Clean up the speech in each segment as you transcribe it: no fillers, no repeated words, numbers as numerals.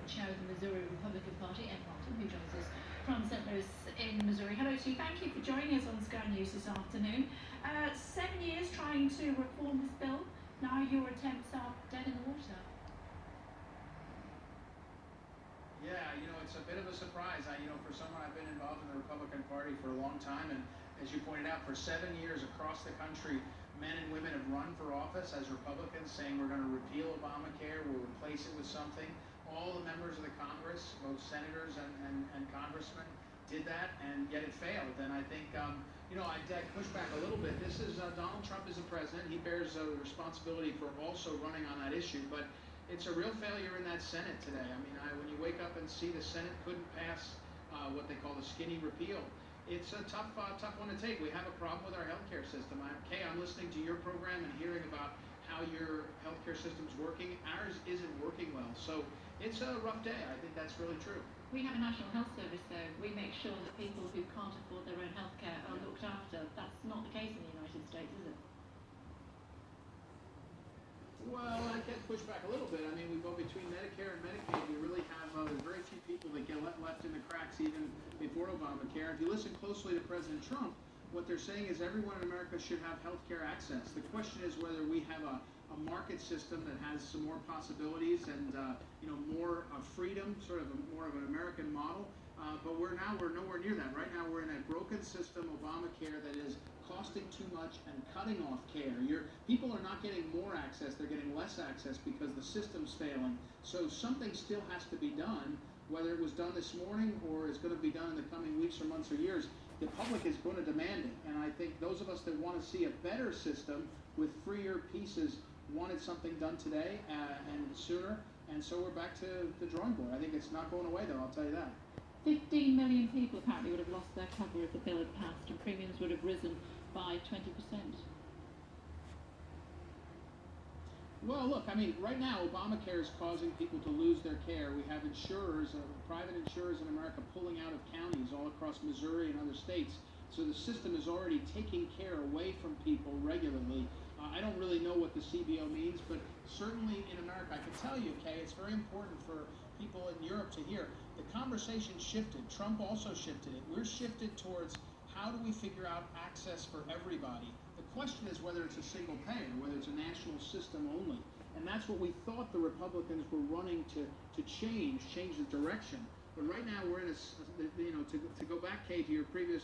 chair of the Missouri Republican Party, Ed Martin, who joins us from St. Louis in Missouri. Hello to you. Thank you for joining us on Sky News this afternoon. 7 years trying to reform this bill. Now your attempts are dead in the water. Yeah, it's a bit of a surprise. For someone, I've been involved in the Republican Party for a long time, and as you pointed out, for 7 years across the country, men and women have run for office as Republicans, saying we're going to repeal Obamacare, we'll replace it with something. All the members of the Congress, both senators and congressmen, did that, and yet it failed. And I think, I'd push back a little bit. This is Donald Trump is the president. He bears responsibility for also running on that issue, but it's a real failure in that Senate today. When you wake up and see the Senate couldn't pass what they call the skinny repeal, it's a tough one to take. We have a problem with our healthcare system. I'm listening to your program and hearing about how your healthcare system's working. Ours isn't working well. So it's a rough day. I think that's really true. We have a National Health Service, though. We make sure that people who can't afford their own healthcare are looked after. That's not the case in the United States, is it? Well, I can push back a little bit. We go between Medicare and Medicaid. We really have there's very few people that get left in the cracks even before Obamacare. If you listen closely to President Trump, what they're saying is everyone in America should have health care access. The question is whether we have a market system that has some more possibilities and more freedom, sort of more of an American model. But we're nowhere near that. Right now we're in a broken system, Obamacare, that is costing too much and cutting off care. People are not getting more access, they're getting less access because the system's failing. So something still has to be done, whether it was done this morning or is going to be done in the coming weeks or months or years. The public is going to demand it, and I think those of us that want to see a better system with freer pieces wanted something done today and sooner, and so we're back to the drawing board. I think it's not going away, though, I'll tell you that. 15 million people apparently would have lost their cover if the bill had passed, and premiums would have risen by 20%. Well, look, right now Obamacare is causing people to lose their care. We have insurers, private insurers in America pulling out of counties all across Missouri and other states. So the system is already taking care away from people regularly. I don't really know what the CBO means, but certainly in America, I can tell you, Kay, it's very important for people in Europe to hear. The conversation shifted. Trump also shifted it. We're shifted towards how do we figure out access for everybody. The question is whether it's a single payer, whether it's a national system only. And that's what we thought the Republicans were running to change the direction. But right now we're in to go back, Kay, to your previous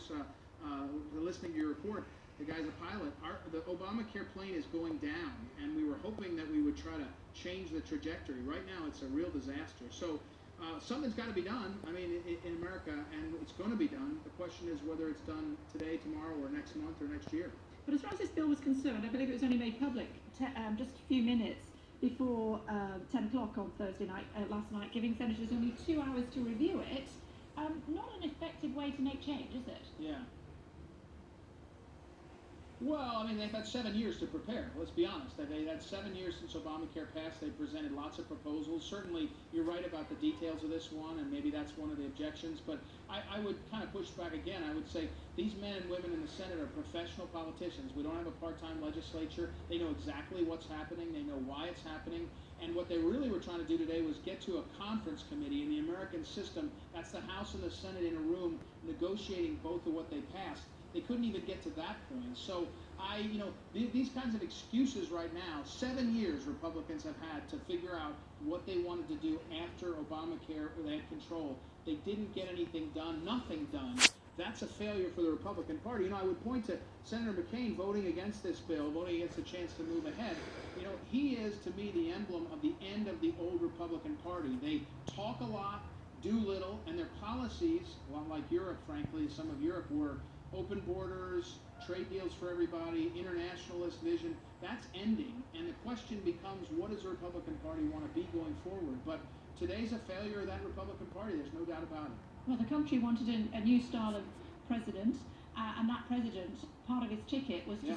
listening to your report, the guy's a pilot. The Obamacare plane is going down, and we were hoping that we would try to change the trajectory. Right now, it's a real disaster. So something's got to be done, in America, and it's going to be done. The question is whether it's done today, tomorrow, or next month, or next year. But as far as this bill was concerned, I believe it was only made public just a few minutes before 10 o'clock on Thursday night, last night, giving senators only 2 hours to review it. Not an effective way to make change, is it? Yeah. Well, they've had 7 years to prepare. Let's be honest. They've had 7 years since Obamacare passed. They presented lots of proposals. Certainly, you're right about the details of this one, and maybe that's one of the objections. But I would kind of push back again. I would say these men and women in the Senate are professional politicians. We don't have a part-time legislature. They know exactly what's happening. They know why it's happening. And what they really were trying to do today was get to a conference committee in the American system. That's the House and the Senate in a room negotiating both of what they passed. They couldn't even get to that point. So these kinds of excuses right now, 7 years Republicans have had to figure out what they wanted to do after Obamacare, they had control. They didn't get anything done, nothing done. That's a failure for the Republican Party. I would point to Senator McCain voting against this bill, voting against the chance to move ahead. He is, to me, the emblem of the end of the old Republican Party. They talk a lot, do little, and their policies, a lot like Europe, frankly, some of Europe, were open borders, trade deals for everybody, internationalist vision. That's ending, and the question becomes, what does the Republican Party want to be going forward? But today's a failure of that Republican Party. There's no doubt about it. Well, the country wanted a new style of president, and that president, part of his ticket was to